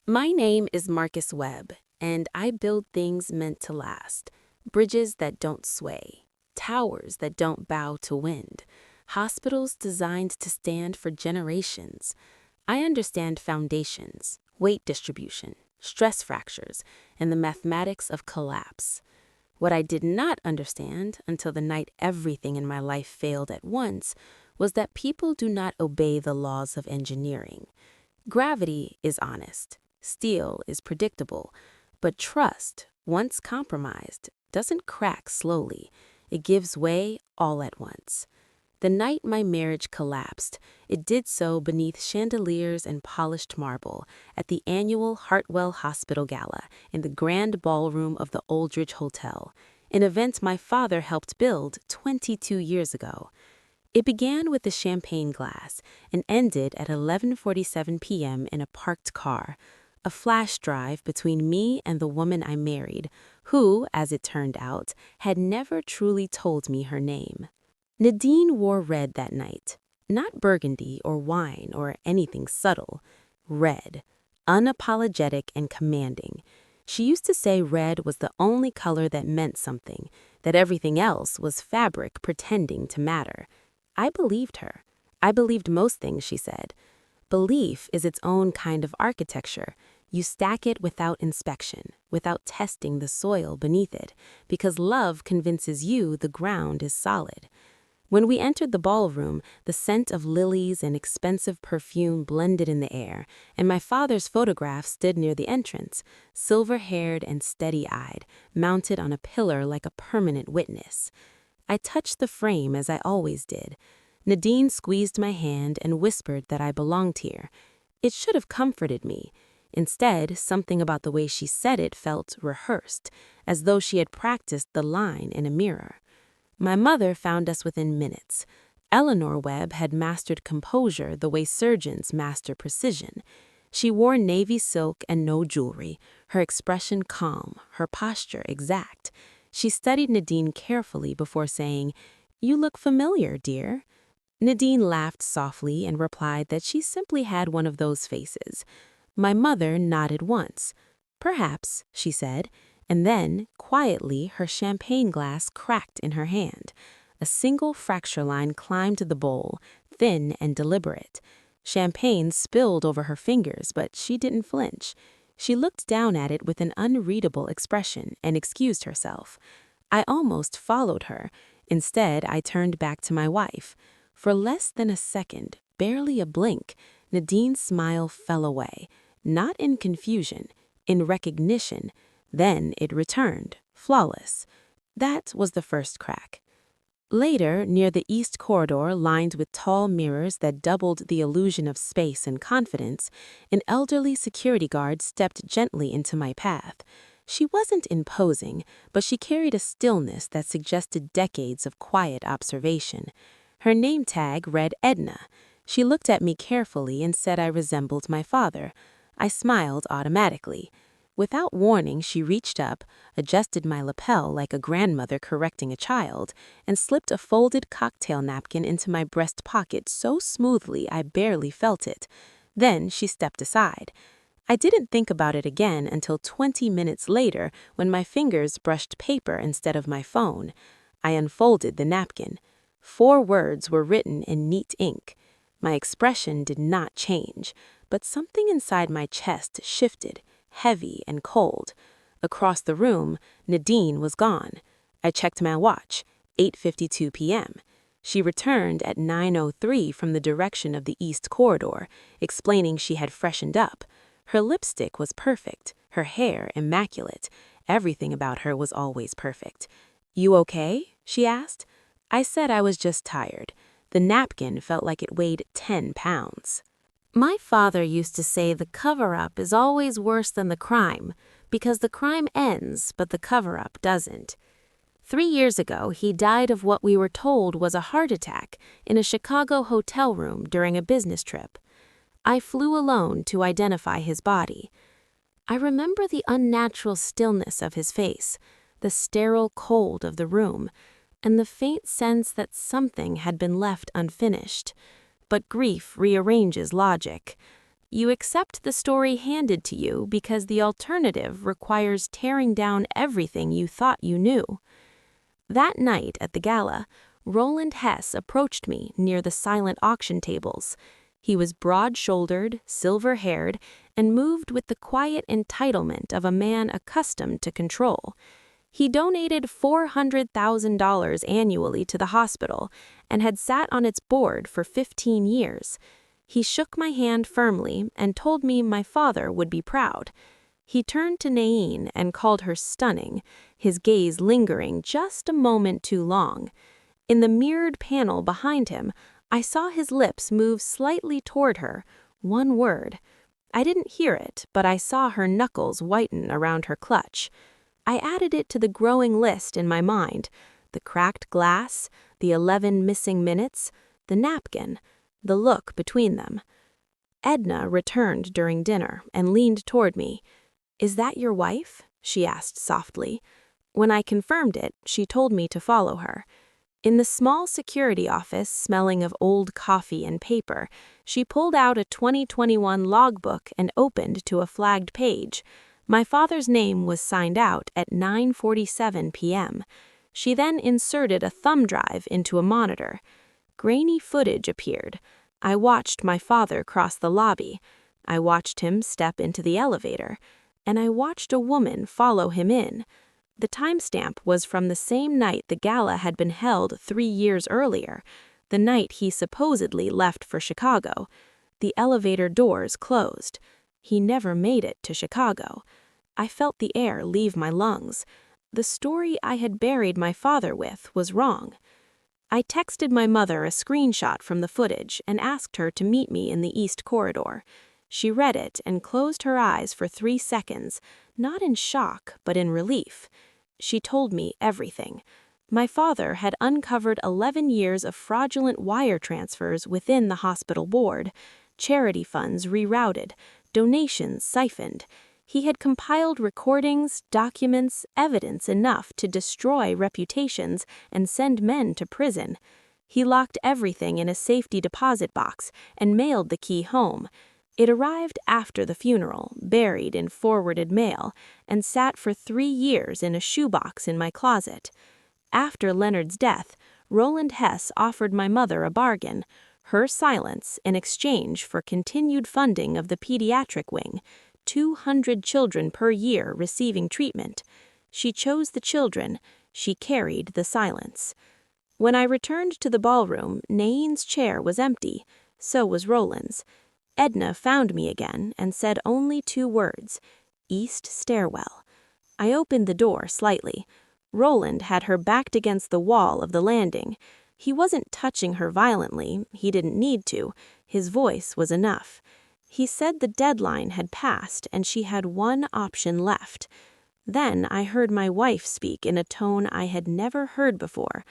My name is Marcus Webb, and I build things meant to last. Bridges that don't sway, towers that don't bow to wind, hospitals designed to stand for generations. I understand foundations, weight distribution, stress fractures, and the mathematics of collapse. What I did not understand until the night everything in my life failed at once was that people do not obey the laws of engineering. Gravity is honest, steel is predictable, but trust, once compromised, doesn't crack slowly. It gives way all at once. The night my marriage collapsed, it did so beneath chandeliers and polished marble at the annual Hartwell Hospital Gala in the grand ballroom of the Aldrich Hotel, an event my father helped build 22 years ago. It began with the champagne glass and ended at 11:47 p.m. in a parked car, a flash drive between me and the woman I married, who, as it turned out, had never truly told me her name. Nadine wore red that night, not burgundy or wine or anything subtle. Red, unapologetic and commanding. She used to say red was the only color that meant something, that everything else was fabric pretending to matter. I believed her. I believed most things she said. Belief is its own kind of architecture. You stack it without inspection, without testing the soil beneath it, because love convinces you the ground is solid. When we entered the ballroom, the scent of lilies and expensive perfume blended in the air, and my father's photograph stood near the entrance, silver-haired and steady-eyed, mounted on a pillar like a permanent witness. I touched the frame as I always did. Nadine squeezed my hand and whispered that I belonged here. It should have comforted me. Instead, something about the way she said it felt rehearsed, as though she had practiced the line in a mirror. My mother found us within minutes. Eleanor Webb had mastered composure the way surgeons master precision. She wore navy silk and no jewelry, her expression calm, her posture exact. She studied Nadine carefully before saying, "You look familiar, dear." Nadine laughed softly and replied that she simply had one of those faces. My mother nodded once. "Perhaps," she said, and then, quietly, her champagne glass cracked in her hand. A single fracture line climbed the bowl, thin and deliberate. Champagne spilled over her fingers, but she didn't flinch. She looked down at it with an unreadable expression and excused herself. I almost followed her. Instead, I turned back to my wife. For less than a second, barely a blink, Nadine's smile fell away, not in confusion, in recognition. Then it returned, flawless. That was the first crack. Later, near the east corridor lined with tall mirrors that doubled the illusion of space and confidence, an elderly security guard stepped gently into my path. She wasn't imposing, but she carried a stillness that suggested decades of quiet observation. Her name tag read Edna. She looked at me carefully and said I resembled my father. I smiled automatically. Without warning, she reached up, adjusted my lapel like a grandmother correcting a child, and slipped a folded cocktail napkin into my breast pocket so smoothly I barely felt it. Then she stepped aside. I didn't think about it again until 20 minutes later when my fingers brushed paper instead of my phone. I unfolded the napkin. 4 words were written in neat ink. My expression did not change, but something inside my chest shifted, heavy and cold. Across the room, Nadine was gone. I checked my watch, 8:52 p.m. She returned at 9:03 from the direction of the east corridor, explaining she had freshened up. Her lipstick was perfect, her hair immaculate. Everything about her was always perfect. "You okay?" she asked. I said I was just tired. The napkin felt like it weighed 10 pounds. My father used to say the cover-up is always worse than the crime, because the crime ends, but the cover-up doesn't. 3 years ago, he died of what we were told was a heart attack in a Chicago hotel room during a business trip. I flew alone to identify his body. I remember the unnatural stillness of his face, the sterile cold of the room, and the faint sense that something had been left unfinished. But grief rearranges logic. you accept the story handed to you because the alternative requires tearing down everything you thought you knew. That night at the gala, Roland Hess approached me near the silent auction tables. He was broad-shouldered, silver-haired, and moved with the quiet entitlement of a man accustomed to control. He donated $400,000 annually to the hospital and had sat on its board for 15 years. He shook my hand firmly and told me my father would be proud. He turned to Nain and called her stunning, his gaze lingering just a moment too long. In the mirrored panel behind him, I saw his lips move slightly toward her, one word. I didn't hear it, but I saw her knuckles whiten around her clutch. I added it to the growing list in my mind: the cracked glass, the 11 missing minutes, the napkin, the look between them. Edna returned during dinner and leaned toward me. "Is that your wife?" she asked softly. When I confirmed it, she told me to follow her. In the small security office smelling of old coffee and paper, she pulled out a 2021 logbook and opened to a flagged page. My father's name was signed out at 9:47 p.m. She then inserted a thumb drive into a monitor. Grainy footage appeared. I watched my father cross the lobby. I watched him step into the elevator. And I watched a woman follow him in. The timestamp was from the same night the gala had been held 3 years earlier, the night he supposedly left for Chicago. The elevator doors closed. He never made it to Chicago. I felt the air leave my lungs. The story I had buried my father with was wrong. I texted my mother a screenshot from the footage and asked her to meet me in the East Corridor. She read it and closed her eyes for 3 seconds, not in shock, but in relief. She told me everything. My father had uncovered 11 years of fraudulent wire transfers within the hospital board, charity funds rerouted, donations siphoned. He had compiled recordings, documents, evidence enough to destroy reputations and send men to prison. He locked everything in a safety deposit box and mailed the key home. It arrived after the funeral, buried in forwarded mail, and sat for 3 years in a shoebox in my closet. After Leonard's death, Roland Hess offered my mother a bargain: her silence in exchange for continued funding of the pediatric wing, 200 children per year receiving treatment. She chose the children. She carried the silence. When I returned to the ballroom, Nain's chair was empty. So was Roland's. Edna found me again and said only 2 words: "East stairwell." I opened the door slightly. Roland had her backed against the wall of the landing. He wasn't touching her violently. He didn't need to. His voice was enough. He said the deadline had passed and she had one option left. Then I heard my wife speak in a tone I had never heard before,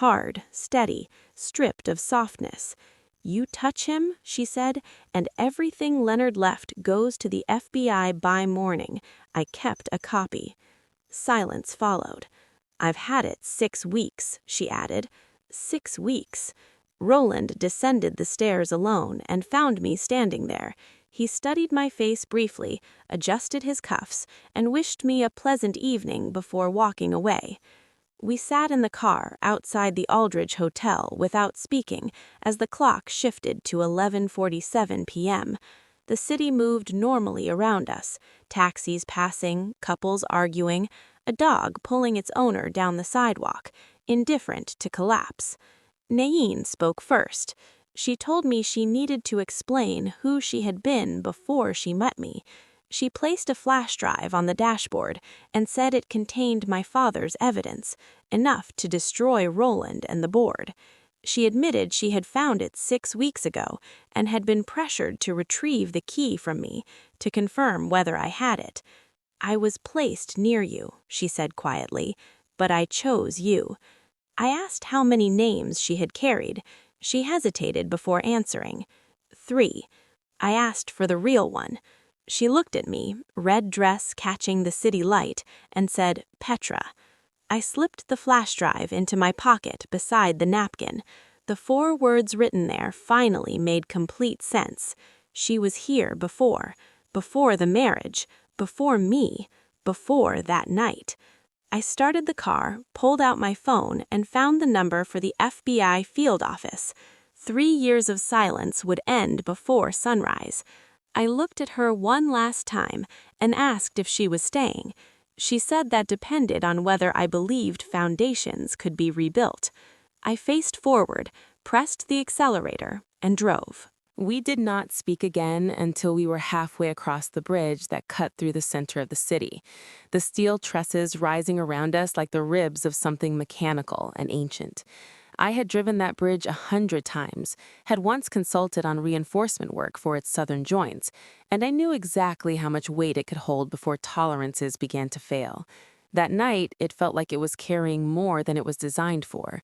hard, steady, stripped of softness. "You touch him," she said, "and everything Leonard left goes to the FBI by morning. I kept a copy." Silence followed. "I've had it 6 weeks," she added. 6 weeks. Roland descended the stairs alone and found me standing there. He studied my face briefly, adjusted his cuffs, and wished me a pleasant evening before walking away. We sat in the car outside the Aldridge Hotel without speaking as the clock shifted to 11:47 p.m. The city moved normally around us, taxis passing, couples arguing, a dog pulling its owner down the sidewalk, indifferent to collapse. Nain spoke first. She told me she needed to explain who she had been before she met me. She placed a flash drive on the dashboard and said it contained my father's evidence, enough to destroy Roland and the board. She admitted she had found it 6 weeks ago and had been pressured to retrieve the key from me to confirm whether I had it. "I was placed near you," she said quietly, "but I chose you." I asked how many names she had carried. She hesitated before answering. 3. I asked for the real one. She looked at me, red dress catching the city light, and said, "Petra." I slipped the flash drive into my pocket beside the napkin. The 4 words written there finally made complete sense. She was here before the marriage, before me, before that night. I started the car, pulled out my phone, and found the number for the FBI field office. 3 years of silence would end before sunrise. I looked at her one last time and asked if she was staying. She said that depended on whether I believed foundations could be rebuilt. I faced forward, pressed the accelerator, and drove. We did not speak again until we were halfway across the bridge that cut through the center of the city, the steel trusses rising around us like the ribs of something mechanical and ancient. I had driven that bridge 100 times, had once consulted on reinforcement work for its southern joints, and I knew exactly how much weight it could hold before tolerances began to fail. That night, it felt like it was carrying more than it was designed for.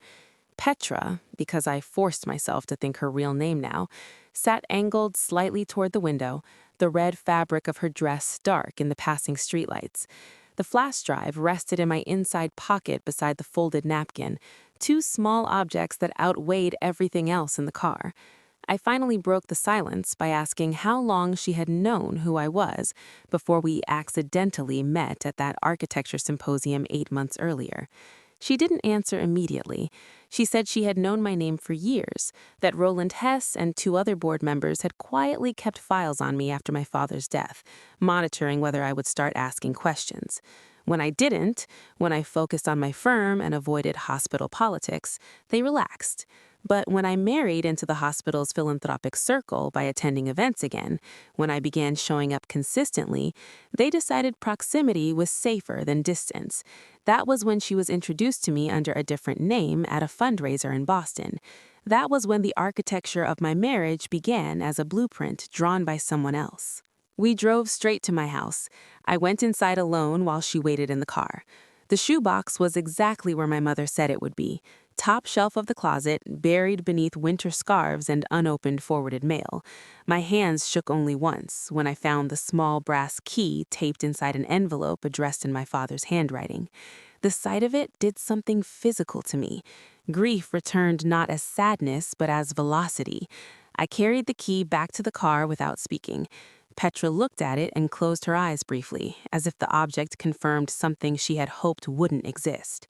Petra, because I forced myself to think her real name now, sat angled slightly toward the window, the red fabric of her dress dark in the passing streetlights. The flash drive rested in my inside pocket beside the folded napkin, two small objects that outweighed everything else in the car. I finally broke the silence by asking how long she had known who I was before we accidentally met at that architecture symposium 8 months earlier. She didn't answer immediately. She said she had known my name for years, that Roland Hess and 2 other board members had quietly kept files on me after my father's death, monitoring whether I would start asking questions. When I didn't, when I focused on my firm and avoided hospital politics, they relaxed. But when I married into the hospital's philanthropic circle by attending events again, when I began showing up consistently, they decided proximity was safer than distance. That was when she was introduced to me under a different name at a fundraiser in Boston. That was when the architecture of my marriage began as a blueprint drawn by someone else. We drove straight to my house. I went inside alone while she waited in the car. The shoebox was exactly where my mother said it would be. Top shelf of the closet, buried beneath winter scarves and unopened forwarded mail. My hands shook only once when I found the small brass key taped inside an envelope addressed in my father's handwriting. The sight of it did something physical to me. Grief returned not as sadness, but as velocity. I carried the key back to the car without speaking. Petra looked at it and closed her eyes briefly, as if the object confirmed something she had hoped wouldn't exist.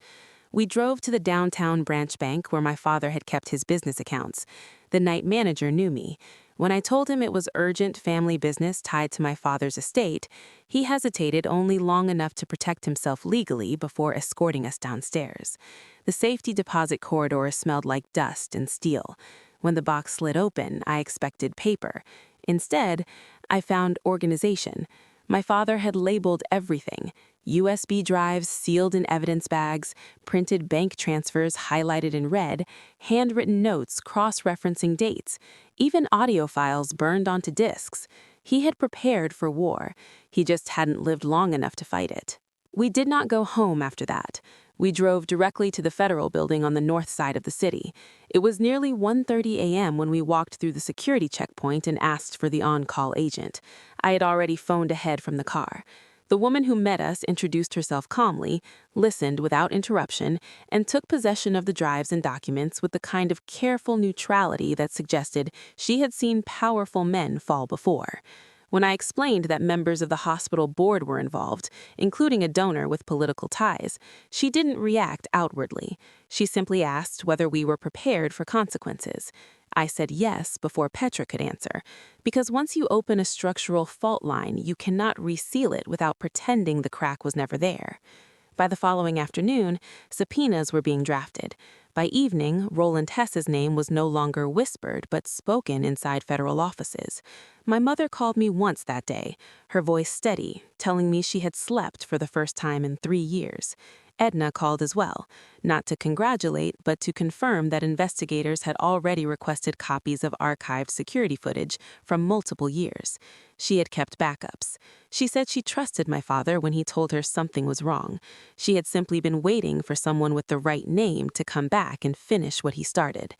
We drove to the downtown branch bank where my father had kept his business accounts. The night manager knew me. When I told him it was urgent family business tied to my father's estate, he hesitated only long enough to protect himself legally before escorting us downstairs. The safety deposit corridor smelled like dust and steel. When the box slid open, I expected paper. Instead, I found organization. My father had labeled everything: USB drives sealed in evidence bags, printed bank transfers highlighted in red, handwritten notes cross-referencing dates, even audio files burned onto discs. He had prepared for war. He just hadn't lived long enough to fight it. We did not go home after that. We drove directly to the Federal Building on the north side of the city. It was nearly 1:30 a.m. when we walked through the security checkpoint and asked for the on-call agent. I had already phoned ahead from the car. The woman who met us introduced herself calmly, listened without interruption, and took possession of the drives and documents with the kind of careful neutrality that suggested she had seen powerful men fall before. When I explained that members of the hospital board were involved, including a donor with political ties, she didn't react outwardly. She simply asked whether we were prepared for consequences. I said yes before Petra could answer, because once you open a structural fault line, you cannot reseal it without pretending the crack was never there. By the following afternoon, subpoenas were being drafted. By evening, Roland Hess's name was no longer whispered but spoken inside federal offices. My mother called me once that day, her voice steady, telling me she had slept for the first time in 3 years. Edna called as well, not to congratulate, but to confirm that investigators had already requested copies of archived security footage from multiple years. She had kept backups. She said she trusted my father when he told her something was wrong. She had simply been waiting for someone with the right name to come back and finish what he started.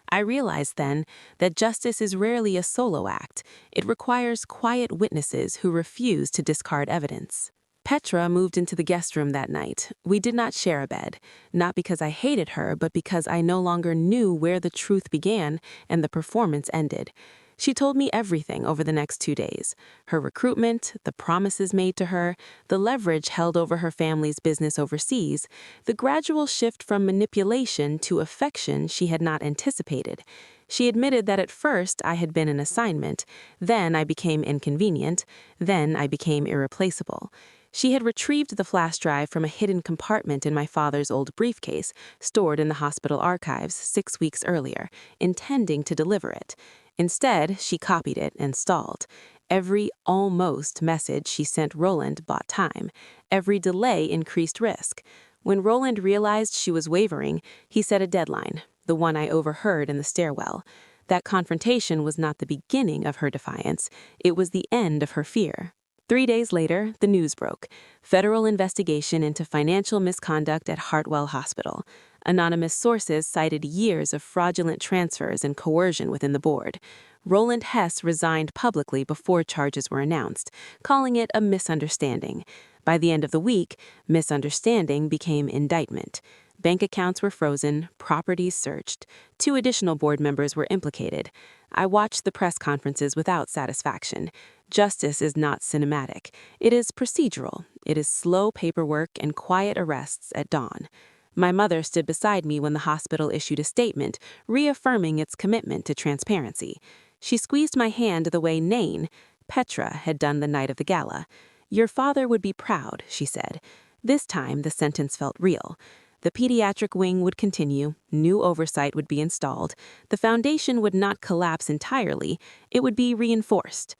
I realized then that justice is rarely a solo act. It requires quiet witnesses who refuse to discard evidence. Petra moved into the guest room that night. We did not share a bed, not because I hated her, but because I no longer knew where the truth began and the performance ended. She told me everything over the next 2 days: her recruitment, the promises made to her, the leverage held over her family's business overseas, the gradual shift from manipulation to affection she had not anticipated. She admitted that at first I had been an assignment, then I became inconvenient, then I became irreplaceable. She had retrieved the flash drive from a hidden compartment in my father's old briefcase, stored in the hospital archives 6 weeks earlier, intending to deliver it. Instead, she copied it and stalled. Every almost message she sent Roland bought time. Every delay increased risk. When Roland realized she was wavering, he set a deadline, the one I overheard in the stairwell. That confrontation was not the beginning of her defiance. It was the end of her fear. 3 days later, the news broke. Federal investigation into financial misconduct at Hartwell Hospital. Anonymous sources cited years of fraudulent transfers and coercion within the board. Roland Hess resigned publicly before charges were announced, calling it a misunderstanding. By the end of the week, misunderstanding became indictment. Bank accounts were frozen, properties searched. 2 additional board members were implicated. I watched the press conferences without satisfaction. Justice is not cinematic. It is procedural. It is slow paperwork and quiet arrests at dawn. My mother stood beside me when the hospital issued a statement, reaffirming its commitment to transparency. She squeezed my hand the way Nain, Petra, had done the night of the gala. "Your father would be proud," she said. This time, the sentence felt real. The pediatric wing would continue, new oversight would be installed, the foundation would not collapse entirely, it would be reinforced.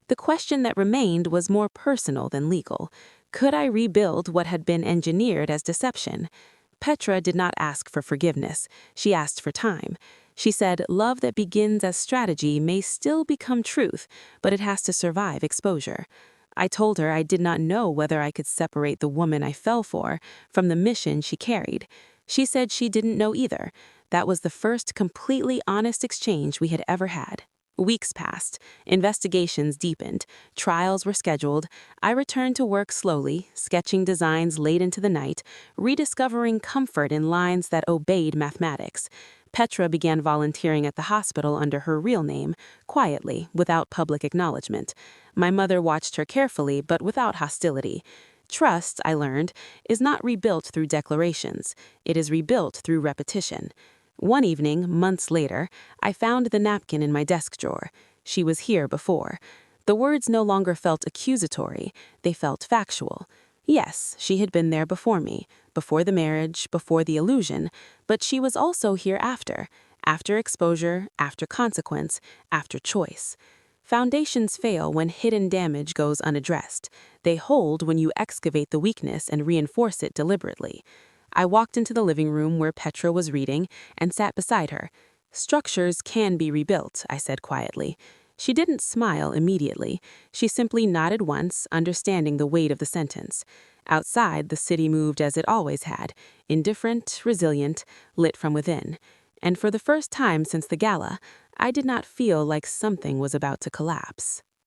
The question that remained was more personal than legal. Could I rebuild what had been engineered as deception? Petra did not ask for forgiveness. She asked for time. She said, love that begins as strategy may still become truth, but it has to survive exposure. I told her I did not know whether I could separate the woman I fell for from the mission she carried. She said she didn't know either. That was the first completely honest exchange we had ever had. Weeks passed. Investigations deepened. Trials were scheduled. I returned to work slowly, sketching designs late into the night, rediscovering comfort in lines that obeyed mathematics. Petra began volunteering at the hospital under her real name, quietly, without public acknowledgement. My mother watched her carefully, but without hostility. Trust, I learned, is not rebuilt through declarations. It is rebuilt through repetition. One evening, months later, I found the napkin in my desk drawer. She was here before. The words no longer felt accusatory. They felt factual. Yes, she had been there before me, before the marriage, before the illusion, but she was also here after exposure, after consequence, after choice. Foundations fail when hidden damage goes unaddressed. They hold when you excavate the weakness and reinforce it deliberately. I walked into the living room where Petra was reading and sat beside her. Structures can be rebuilt, I said quietly. She didn't smile immediately. She simply nodded once, understanding the weight of the sentence. Outside, the city moved as it always had, indifferent, resilient, lit from within. And for the first time since the gala, I did not feel like something was about to collapse.